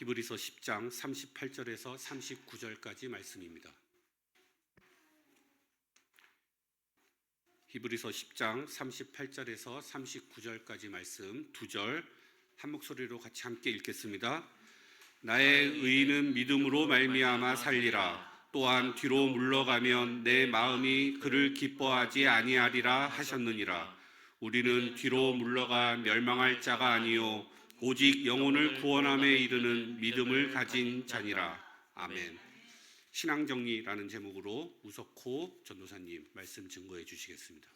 히브리서 10장 38절에서 39절까지 말씀입니다. 히브리서 10장 38절에서 39절까지 말씀 두 절 한 목소리로 같이 함께 읽겠습니다. 나의 의인은 믿음으로 말미암아 살리라. 또한 뒤로 물러가면 내 마음이 그를 기뻐하지 아니하리라 하셨느니라. 우리는 뒤로 물러가 멸망할 자가 아니요 오직 영혼을 구원함에 이르는 믿음을 가진 자니라. 아멘. 신앙정리라는 제목으로 우석호 전도사님 말씀 증거해 주시겠습니다.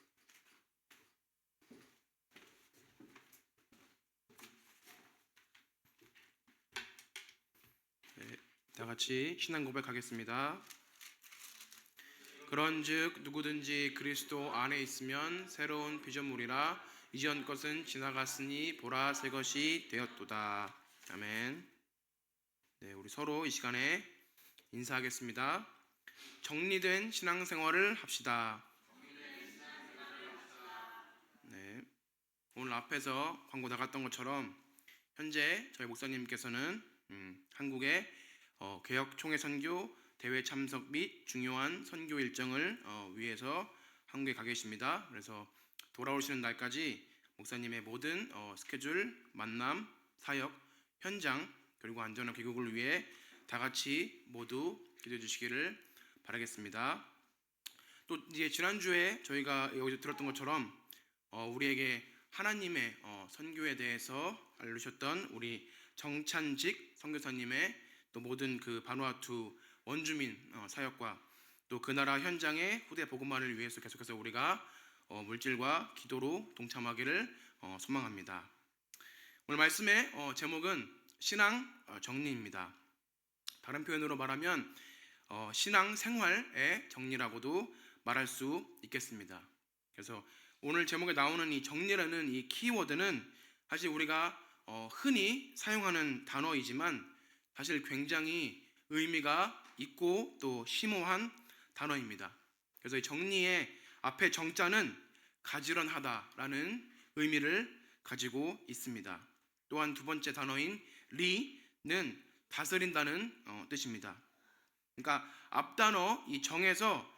다 같이 신앙 고백하겠습니다. 그런즉 누구든지 그리스도 안에 있으면 새로운 피조물이라 이전 것은 지나갔으니 보라 새 것이 되었도다. 아멘. 네, 우리 서로 이 시간에 인사하겠습니다. 정리된 신앙생활을 합시다. 네, 오늘 앞에서 광고 나갔던 것처럼 현재 저희 목사님께서는 한국의 개혁 총회 선교 대회 참석 및 중요한 선교 일정을 위해서 한국에 가 계십니다. 그래서 돌아오시는 날까지 목사님의 모든 스케줄, 만남, 사역, 현장 그리고 안전한 귀국을 위해 다 같이 모두 기도해 주시기를 바라겠습니다. 또 이제 지난주에 저희가 여기서 들었던 것처럼 우리에게 하나님의 선교에 대해서 알려주셨던 우리 정찬직 선교사님의 또 모든 그 바누아투 원주민 사역과 또 그 나라 현장의 후대 복음화를 위해서 계속해서 우리가 물질과 기도로 동참하기를 소망합니다. 오늘 말씀의 제목은 신앙 정리입니다. 다른 표현으로 말하면 신앙 생활의 정리라고도 말할 수 있겠습니다. 그래서 오늘 제목에 나오는 이 정리라는 이 키워드는 사실 우리가 흔히 사용하는 단어이지만 사실 굉장히 의미가 있고 또 심오한 단어입니다. 그래서 이 정리의 앞에 정자는 가지런하다라는 의미를 가지고 있습니다. 또한 두 번째 단어인 리는 다스린다는 뜻입니다. 그러니까 앞 단어 이 정에서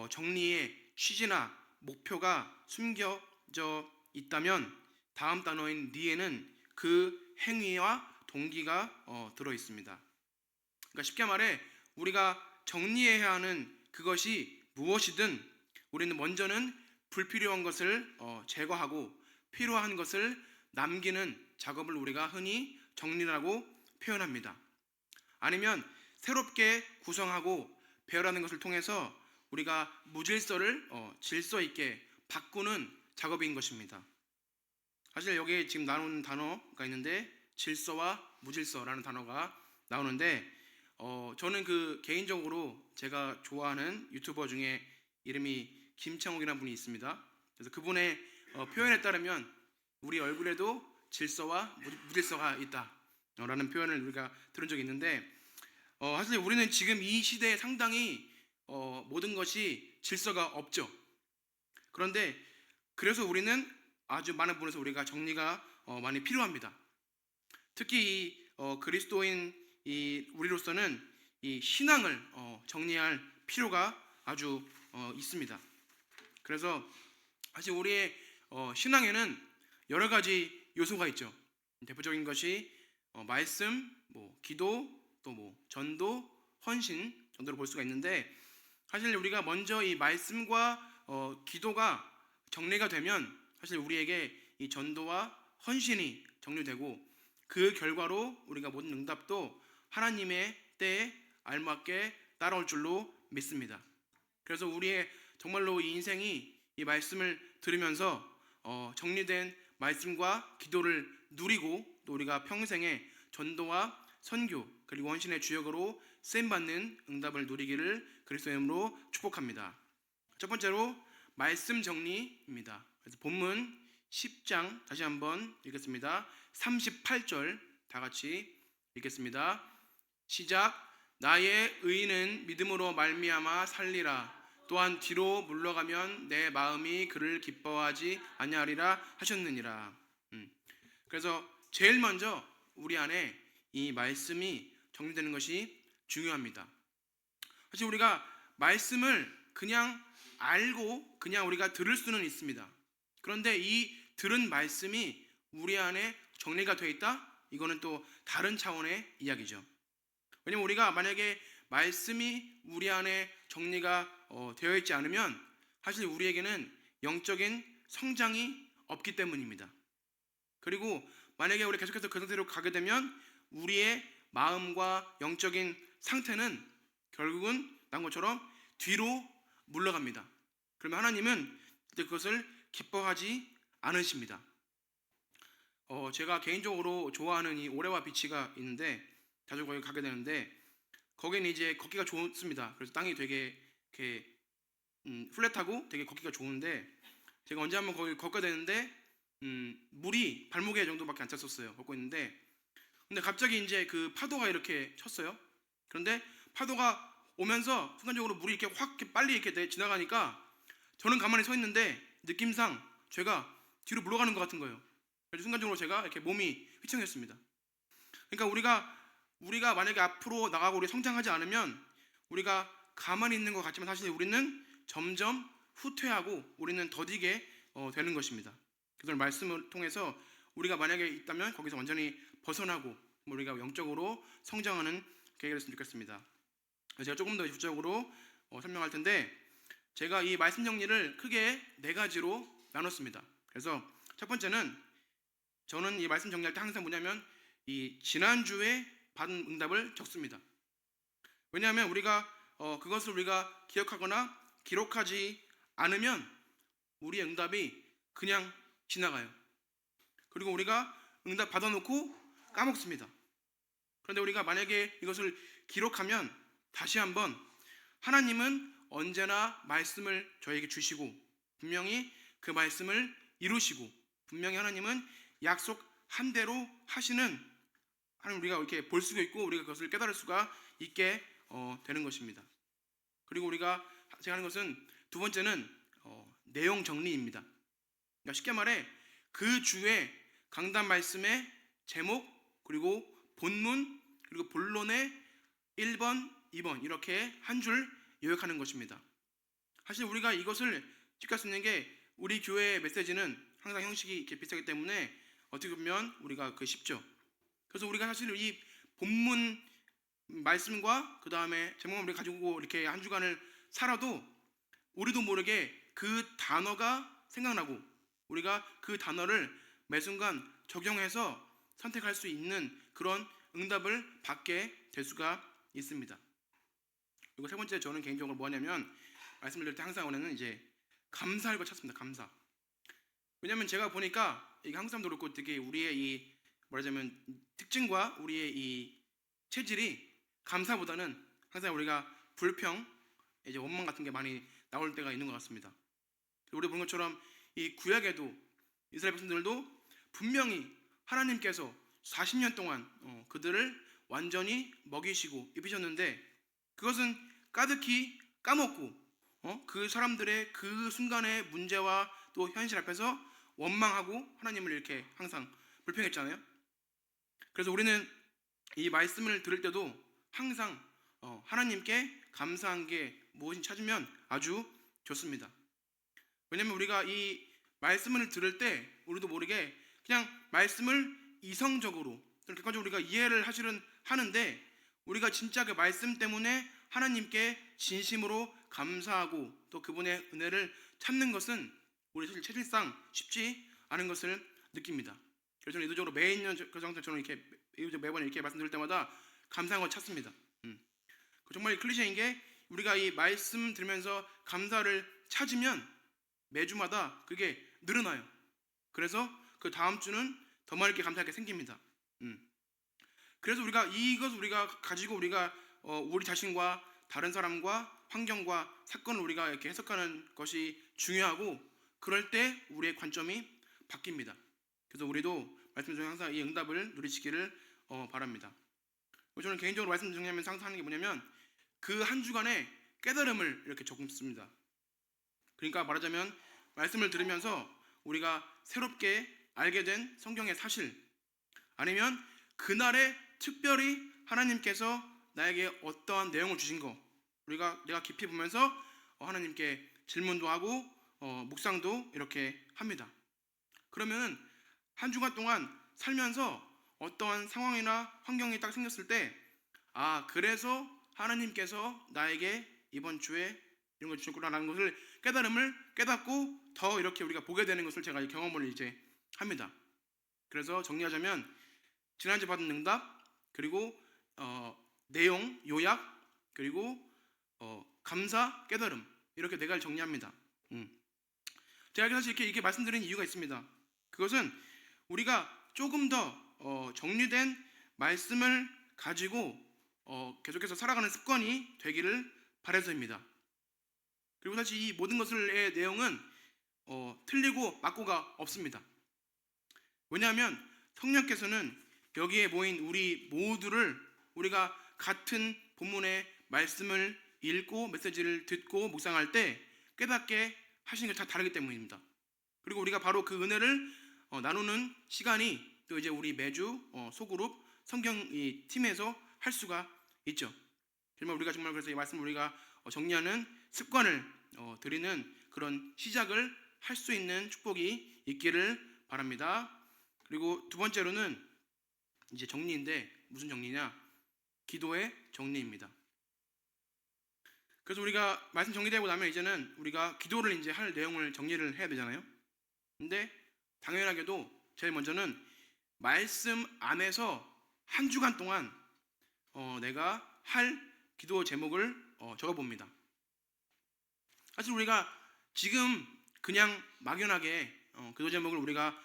정리의 취지나 목표가 숨겨져 있다면 다음 단어인 리에는 그 행위와 동기가 들어 있습니다. 그러니까 쉽게 말해 우리가 정리해야 하는 그것이 무엇이든 우리는 먼저는 불필요한 것을 제거하고 필요한 것을 남기는 작업을 우리가 흔히 정리라고 표현합니다. 아니면 새롭게 구성하고 배열하는 것을 통해서 우리가 무질서를 질서 있게 바꾸는 작업인 것입니다. 사실 여기에 지금 나오는 단어가 있는데 질서와 무질서라는 단어가 나오는데 저는 그 개인적으로 제가 좋아하는 유튜버 중에 이름이 김창욱이라는 분이 있습니다. 그래서 그분의 표현에 따르면 우리 얼굴에도 질서와 무질서가 있다라는 표현을 우리가 들은 적이 있는데 사실 우리는 지금 이 시대에 상당히 모든 것이 질서가 없죠. 그런데 그래서 우리는 아주 많은 부분에서 우리가 정리가 많이 필요합니다. 특히 이 그리스도인 이 우리로서는 이 신앙을 정리할 필요가 아주 있습니다. 그래서 사실 우리의 신앙에는 여러 가지 요소가 있죠. 대표적인 것이 말씀, 기도, 또 전도, 헌신 정도로 볼 수가 있는데 사실 우리가 먼저 이 말씀과 기도가 정리가 되면 사실 우리에게 이 전도와 헌신이 정리되고 그 결과로 우리가 모든 응답도 하나님의 때에 알맞게 따라올 줄로 믿습니다. 그래서 우리의 정말로 이 인생이 이 말씀을 들으면서 정리된 말씀과 기도를 누리고 또 우리가 평생에 전도와 선교 그리고 헌신의 주역으로 쓰임받는 응답을 누리기를 그리스도의 이름으로 축복합니다. 첫 번째로 말씀 정리입니다. 그래서 본문 10장 다시 한번 읽겠습니다. 38절 다 같이 읽겠습니다. 시작. 나의 의인은 믿음으로 말미암아 살리라. 또한 뒤로 물러가면 내 마음이 그를 기뻐하지 아니하리라 하셨느니라. 그래서 제일 먼저 우리 안에 이 말씀이 정리되는 것이 중요합니다. 사실 우리가 말씀을 그냥 알고 그냥 우리가 들을 수는 있습니다. 그런데 이 들은 말씀이 우리 안에 정리가 되어 있다? 이거는 또 다른 차원의 이야기죠. 왜냐면 우리가 만약에 말씀이 우리 안에 정리가 되어 있지 않으면 사실 우리에게는 영적인 성장이 없기 때문입니다. 그리고 만약에 우리 계속해서 그 상태로 가게 되면 우리의 마음과 영적인 상태는 결국은 난 것처럼 뒤로 물러갑니다. 그러면 하나님은 그것을 기뻐하지 않으십니다. 제가 개인적으로 좋아하는 이 오레와 비치가 있는데 자주 거기 가게 되는데 거기는 이제 걷기가 좋습니다. 그래서 땅이 되게 이렇게 플랫하고 되게 걷기가 좋은데 제가 언제 한번 거기 걷게 되는데 물이 발목에 정도밖에 안 찼었어요. 걷고 있는데 근데 갑자기 이제 그 파도가 이렇게 쳤어요. 그런데 파도가 오면서 순간적으로 물이 이렇게 확 이렇게 빨리 이렇게 지나가니까 저는 가만히 서 있는데 느낌상 제가 뒤로 물러가는 것 같은 거예요. 그래서 순간적으로 제가 이렇게 몸이 휘청했습니다. 그러니까 우리가 만약에 앞으로 나가고 우리 성장하지 않으면 우리가 가만히 있는 것 같지만 사실 우리는 점점 후퇴하고 우리는 더디게 되는 것입니다. 그래서 말씀을 통해서 우리가 만약에 있다면 거기서 완전히 벗어나고 우리가 영적으로 성장하는 계기가 됐으면 좋겠습니다. 제가 조금 더 구체적으로 설명할 텐데 제가 이 말씀 정리를 크게 4가지로 나눴습니다. 그래서 첫 번째는 저는 이 말씀 정리할 때 항상 뭐냐면 이 지난주에 받은 응답을 적습니다. 왜냐하면 우리가 그것을 우리가 기억하거나 기록하지 않으면 우리의 응답이 그냥 지나가요. 그리고 우리가 응답 받아놓고 까먹습니다. 그런데 우리가 만약에 이것을 기록하면 다시 한번 하나님은 언제나 말씀을 저에게 주시고 분명히 그 말씀을 이루시고 분명히 하나님은 약속한 대로 하시는 하나님 우리가 이렇게 볼 수가 있고 우리가 그것을 깨달을 수가 있게 되는 것입니다. 그리고 우리가 제가 하는 것은 두 번째는 내용 정리입니다. 그러니까 쉽게 말해 그 주에 강단 말씀의 제목 그리고 본문 그리고 본론의 1번, 2번 이렇게 한 줄 요약하는 것입니다. 사실 우리가 이것을 지킬 수 있는 게 우리 교회의 메시지는 항상 형식이 이렇게 비슷하기 때문에 어떻게 보면 우리가 쉽죠. 그래서 우리가 사실 이 본문 말씀과 그 다음에 제목을 우리 가지고 이렇게 한 주간을 살아도 우리도 모르게 그 단어가 생각나고 우리가 그 단어를 매 순간 적용해서 선택할 수 있는 그런 응답을 받게 될 수가 있습니다. 그리고 세 번째 저는 개인적으로 뭐냐면 말씀을 드릴 때 항상 원하는 이제 감사할 것 찾습니다. 감사. 왜냐하면 제가 보니까 이게 한국 사람도 그렇고 되게 우리의 이 말하자면 특징과 우리의 이 체질이 감사보다는 항상 우리가 불평, 이제 원망 같은 게 많이 나올 때가 있는 것 같습니다. 우리 본 것처럼 이 구약에도 이스라엘 백성들도 분명히 하나님께서 40년 동안 그들을 완전히 먹이시고 입히셨는데 그것은 까득히 까먹고 그 사람들의 그 순간의 문제와 또 현실 앞에서 원망하고 하나님을 이렇게 항상 불평했잖아요. 그래서 우리는 이 말씀을 들을 때도 항상 하나님께 감사한 게 무엇인지 찾으면 아주 좋습니다. 왜냐하면 우리가 이 말씀을 들을 때 우리도 모르게 그냥 말씀을 이성적으로 객관적으로 우리가 이해를 하는데 우리가 진짜 그 말씀 때문에 하나님께 진심으로 감사하고 또 그분의 은혜를 찾는 것은 우리 사실 체질상 쉽지 않은 것을 느낍니다. 그래서 저는 의도적으로 매년 저는 이렇게 매번 이렇게 말씀드릴 때마다 감사한 걸 찾습니다. 정말 클리셰인 게 우리가 이 말씀 들으면서 감사를 찾으면 매주마다 그게 늘어나요. 그래서 그 다음 주는 더 많이 감사하게 생깁니다. 그래서 이것을 우리가 가지고 우리가 우리 자신과 다른 사람과 환경과 사건을 우리가 이렇게 해석하는 것이 중요하고 그럴 때 우리의 관점이 바뀝니다. 그래서 우리도 말씀 중에 항상 이 응답을 누리시기를 바랍니다. 저는 개인적으로 말씀 정리하면서 항상 하는 게 뭐냐면 그 한 주간의 깨달음을 이렇게 적습니다. 그러니까 말하자면 말씀을 들으면서 우리가 새롭게 알게 된 성경의 사실 아니면 그날의 특별히 하나님께서 나에게 어떠한 내용을 주신 거 내가 깊이 보면서 하나님께 질문도 하고 묵상도 이렇게 합니다. 그러면 한 주간 동안 살면서 어떠한 상황이나 환경이 딱 생겼을 때 그래서 하나님께서 나에게 이번 주에 이런 걸 주셨구나라는 것을 깨닫고 더 이렇게 우리가 보게 되는 것을 제가 경험을 이제 합니다. 그래서 정리하자면 지난주에 받은 응답, 그리고 내용, 요약, 그리고 감사, 깨달음, 이렇게 네 가지를 정리합니다. 제가 사실 이렇게 말씀드린 이유가 있습니다. 그것은 우리가 조금 더 정리된 말씀을 가지고 계속해서 살아가는 습관이 되기를 바라서입니다. 그리고 사실 이 모든 것의 내용은 틀리고 맞고가 없습니다. 왜냐하면 성령께서는 여기에 모인 우리 모두를 우리가 같은 본문의 말씀을 읽고 메시지를 듣고 묵상할 때 깨닫게 하시는 게 다 다르기 때문입니다. 그리고 우리가 바로 그 은혜를 나누는 시간이 또 이제 우리 매주 소그룹 성경 이 팀에서 할 수가 있죠. 정말 우리가 정말 그래서 이 말씀을 우리가 정리하는 습관을 드리는 그런 시작을 할 수 있는 축복이 있기를 바랍니다. 그리고 두 번째로는 이제 정리인데 무슨 정리냐? 기도의 정리입니다. 그래서 우리가 말씀 정리되고 나면 이제는 우리가 기도를 이제 할 내용을 정리를 해야 되잖아요. 근데 당연하게도 제일 먼저는 말씀 안에서 한 주간 동안 내가 할 기도 제목을 적어봅니다. 사실 우리가 지금 그냥 막연하게 기도 제목을 우리가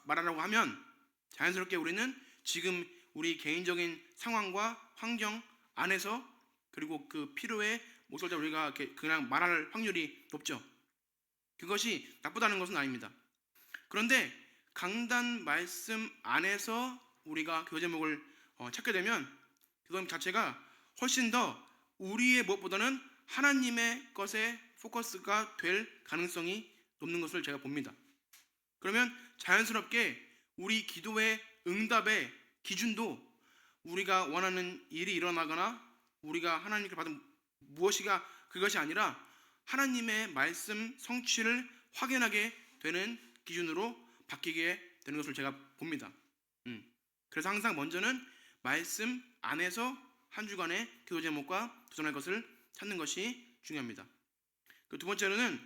말하라고 하면 자연스럽게 우리는 지금 우리 개인적인 상황과 환경 안에서 그리고 그 필요에 목소리를 우리가 그냥 말할 확률이 높죠. 그것이 나쁘다는 것은 아닙니다. 그런데 강단 말씀 안에서 우리가 기도 제목을 찾게 되면 그것 자체가 훨씬 더 우리의 무엇보다는 하나님의 것에 포커스가 될 가능성이 높는 것을 제가 봅니다. 그러면 자연스럽게 우리 기도의 응답의 기준도 우리가 원하는 일이 일어나거나 우리가 하나님께 받은 무엇이가 그것이 아니라 하나님의 말씀 성취를 확인하게 되는 기준으로 바뀌게 되는 것을 제가 봅니다. 그래서 항상 먼저는 말씀 안에서 한 주간의 기도 제목과 도전할 것을 찾는 것이 중요합니다. 그 두 번째로는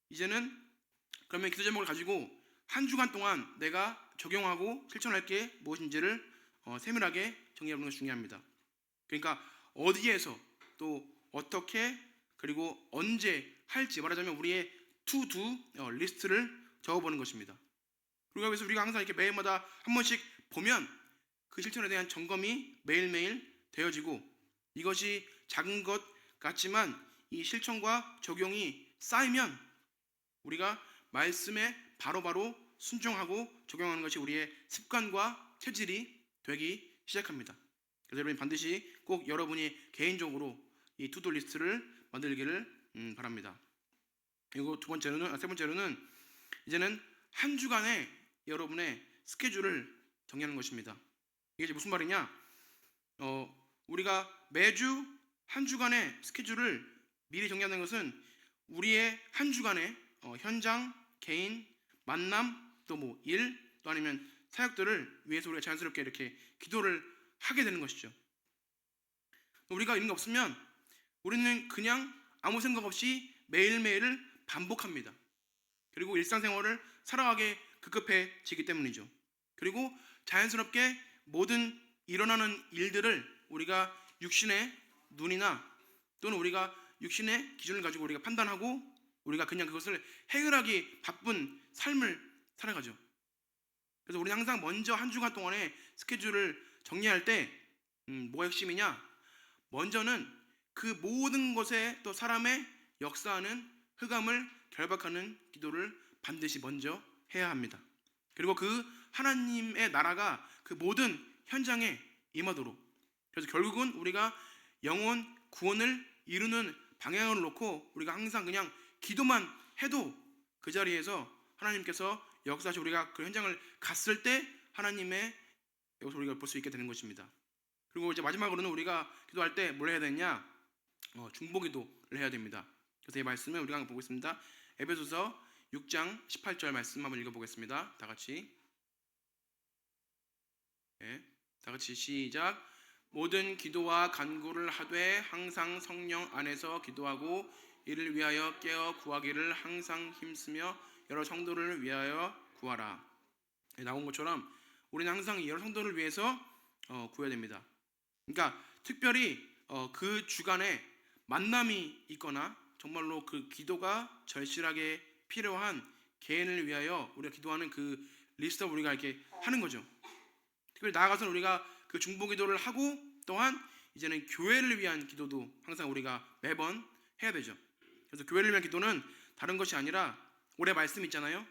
이제는 그러면 기도 제목을 가지고 한 주간 동안 내가 적용하고 실천할 게 무엇인지를 세밀하게 정리하는 것이 중요합니다. 그러니까 어디에서 또 어떻게 그리고 언제 할지 말하자면 우리의 투두 리스트를 적어보는 것입니다. 그리고 그래서 우리가 항상 이렇게 매일마다 한 번씩 보면 그 실천에 대한 점검이 매일매일 되어지고 이것이 작은 것 같지만 이 실천과 적용이 쌓이면 우리가 말씀에 바로바로 순종하고 적용하는 것이 우리의 습관과 체질이 되기 시작합니다. 그래서 여러분이 반드시 꼭 여러분이 개인적으로 이 투두 리스트를 만들기를 바랍니다. 그리고 세 번째로는 이제는 한 주간의 여러분의 스케줄을 정리하는 것입니다. 이게 무슨 말이냐? 우리가 매주 한 주간의 스케줄을 미리 정리하는 것은 우리의 한 주간의 현장, 개인, 만남, 또 뭐 일, 또 아니면 사역들을 위해서 우리가 자연스럽게 이렇게 기도를 하게 되는 것이죠. 우리가 이런 게 없으면 우리는 그냥 아무 생각 없이 매일매일을 반복합니다. 그리고 일상생활을 살아가게 급급해지기 때문이죠. 그리고 자연스럽게 모든 일어나는 일들을 우리가 육신의 눈이나 또는 우리가 육신의 기준을 가지고 우리가 판단하고 우리가 그냥 그것을 해결하기 바쁜 삶을 살아가죠. 그래서 우리는 항상 먼저 한 주간 동안의 스케줄을 정리할 때 뭐가 핵심이냐? 먼저는 그 모든 것에 또 사람의 역사하는 흑암을 결박하는 기도를 반드시 먼저 해야 합니다. 그리고 그 하나님의 나라가 그 모든 현장에 임하도록, 그래서 결국은 우리가 영혼 구원을 이루는 방향을 놓고 우리가 항상 그냥 기도만 해도 그 자리에서 하나님께서 역사하시고 우리가 그 현장을 갔을 때 하나님의 여기서 우리가 볼 수 있게 되는 것입니다. 그리고 이제 마지막으로는 우리가 기도할 때 뭘 해야 되냐? 중보기도를 해야 됩니다. 그래서 이 말씀을 우리가 한번 보겠습니다. 에베소서 6장 18절 말씀 한번 읽어보겠습니다. 다 같이. 네, 다 같이 시작. 모든 기도와 간구를 하되 항상 성령 안에서 기도하고 이를 위하여 깨어 구하기를 항상 힘쓰며 여러 성도를 위하여 구하라. 네, 나온 것처럼 우리는 항상 여러 성도를 위해서 구해야 됩니다. 그러니까 특별히 그 주간에 만남이 있거나 정말로 그 기도가 절실하게 필요한 개인을 위하여 우리가 기도하는 그 리스트를 우리가 이렇게 하는 거죠. 특별히 나아가서 우리가 그 중보기도를 하고 또한 이제는 교회를 위한 기도도 항상 우리가 매번 해야 되죠. 그래서 교회를 위한 기도는 다른 것이 아니라 올해 말씀 있잖아요.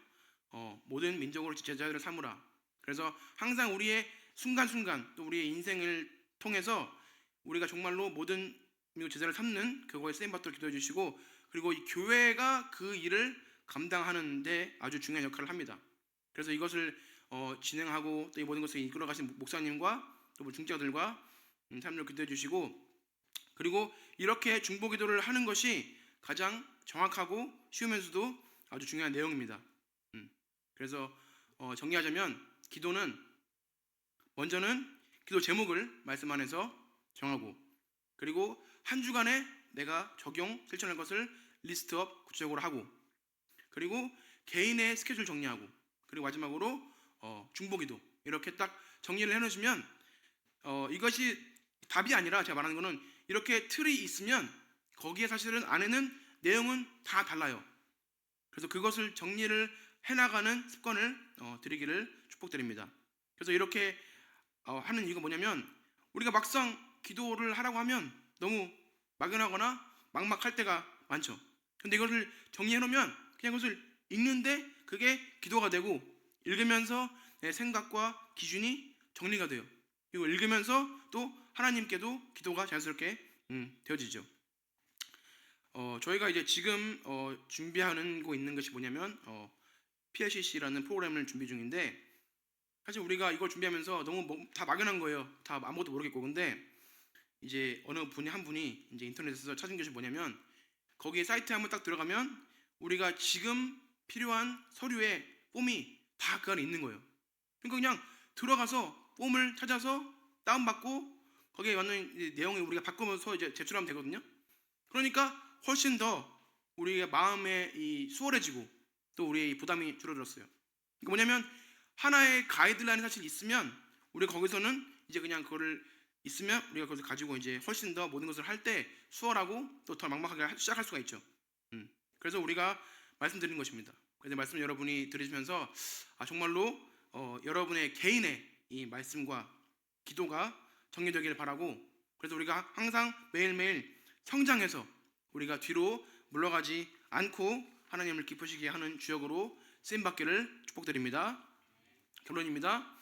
모든 민족으로 제자들을 삼으라. 그래서 항상 우리의 순간순간 또 우리의 인생을 통해서 우리가 정말로 모든 민족 제자를 삼는 그거에 쓰임받도록 기도해 주시고, 그리고 이 교회가 그 일을 감당하는데 아주 중요한 역할을 합니다. 그래서 이것을 진행하고 또 이 모든 것을 이끌어 가신 목사님과 또 중직자들과 참여를 기도해 주시고, 그리고 이렇게 중보기도를 하는 것이 가장 정확하고 쉬우면서도 아주 중요한 내용입니다. 그래서 정리하자면 기도는 먼저는 기도 제목을 말씀 안에서 정하고, 그리고 한 주간에 내가 적용 실천할 것을 리스트업 구체적으로 하고, 그리고 개인의 스케줄 정리하고, 그리고 마지막으로 중보기도 이렇게 딱 정리를 해놓으시면 이것이 답이 아니라 제가 말하는 거는 이렇게 틀이 있으면 거기에 사실은 안에는 내용은 다 달라요. 그래서 그것을 정리를 해나가는 습관을 드리기를 축복드립니다. 그래서 이렇게 하는 이유가 뭐냐면 우리가 막상 기도를 하라고 하면 너무 막연하거나 막막할 때가 많죠. 근데 이것을 정리해 놓으면 그냥 그것을 읽는데 그게 기도가 되고, 읽으면서 내 생각과 기준이 정리가 돼요. 그리고 읽으면서 또 하나님께도 기도가 자연스럽게 되어지죠. 저희가 이제 지금 준비하고 있는 것이 뭐냐면 PLCC라는 프로그램을 준비 중인데, 사실 우리가 이걸 준비하면서 너무 다 막연한 거예요. 다 아무것도 모르겠고. 근데 이제 어느 분이 한 분이 이제 인터넷에서 찾은 것이 뭐냐면, 거기에 사이트에 한번 딱 들어가면 우리가 지금 필요한 서류의 폼이 다 그 안에 있는 거예요. 그러니까 그냥 들어가서 폼을 찾아서 다운받고 거기에 맞는 내용을 우리가 바꾸면서 이제 제출하면 되거든요. 그러니까 훨씬 더 우리의 마음에 수월해지고 또 우리의 부담이 줄어들었어요. 그러니까 뭐냐면 하나의 가이드라인이 사실 있으면 우리가 거기서는 이제 그냥 그거를 있으면 우리가 그것을 가지고 이제 훨씬 더 모든 것을 할 때 수월하고 또 더 막막하게 시작할 수가 있죠. 그래서 우리가 말씀드리는 것입니다. 그래서 말씀 여러분이 들으시면서 정말로 여러분의 개인의 이 말씀과 기도가 정리되기를 바라고, 그래서 우리가 항상 매일매일 성장해서 우리가 뒤로 물러가지 않고 하나님을 기쁘시게 하는 주역으로 쓰임받기를 축복드립니다. 결론입니다.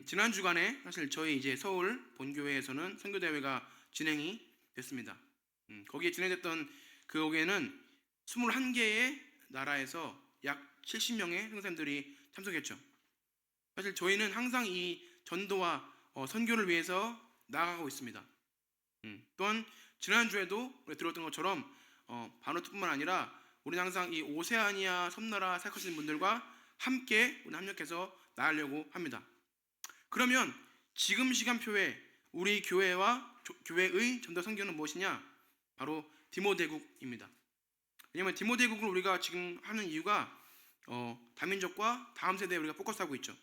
지난 주간에 사실 저희 이제 서울 본교회에서는 선교대회가 진행이 됐습니다. 거기에 진행됐던 그거기에는 21개의 나라에서 약 70명의 선생님들이 참석했죠. 사실 저희는 항상 이 전도와 선교를 위해서 나아가고 있습니다. 또한 지난주에도 들었던 것처럼 바누트뿐만 아니라 우리는 항상 이 오세아니아 섬나라 생각하시는 분들과 함께 우리 합력해서 나아가려고 합니다. 그러면 지금 시간표에 우리 교회와 교회의 전도 선교는 무엇이냐? 바로 디모데국입니다. 왜냐하면 디모데국을 우리가 지금 하는 이유가 다민족과 다음 세대에 우리가 포커스하고 있죠.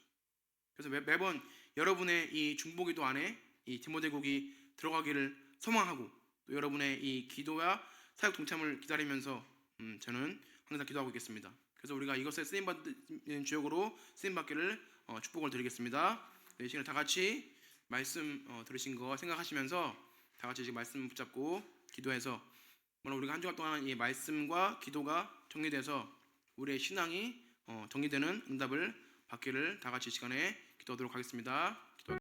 그래서 매번 여러분의 이 중보기도 안에 이 디모데국이 들어가기를 소망하고, 또 여러분의 이 기도와 사역 동참을 기다리면서 저는 항상 기도하고 있겠습니다. 그래서 우리가 이것에 쓰임받는 주역으로 쓰임받기를 축복을 드리겠습니다. 이 시간에 다 같이 말씀 들으신 거 생각하시면서 다 같이 지금 말씀 붙잡고 기도해서 우리가 한 주간 동안 이 말씀과 기도가 정리돼서 우리의 신앙이 정리되는 응답을 받기를 다 같이 이 시간에 기도하도록 하겠습니다.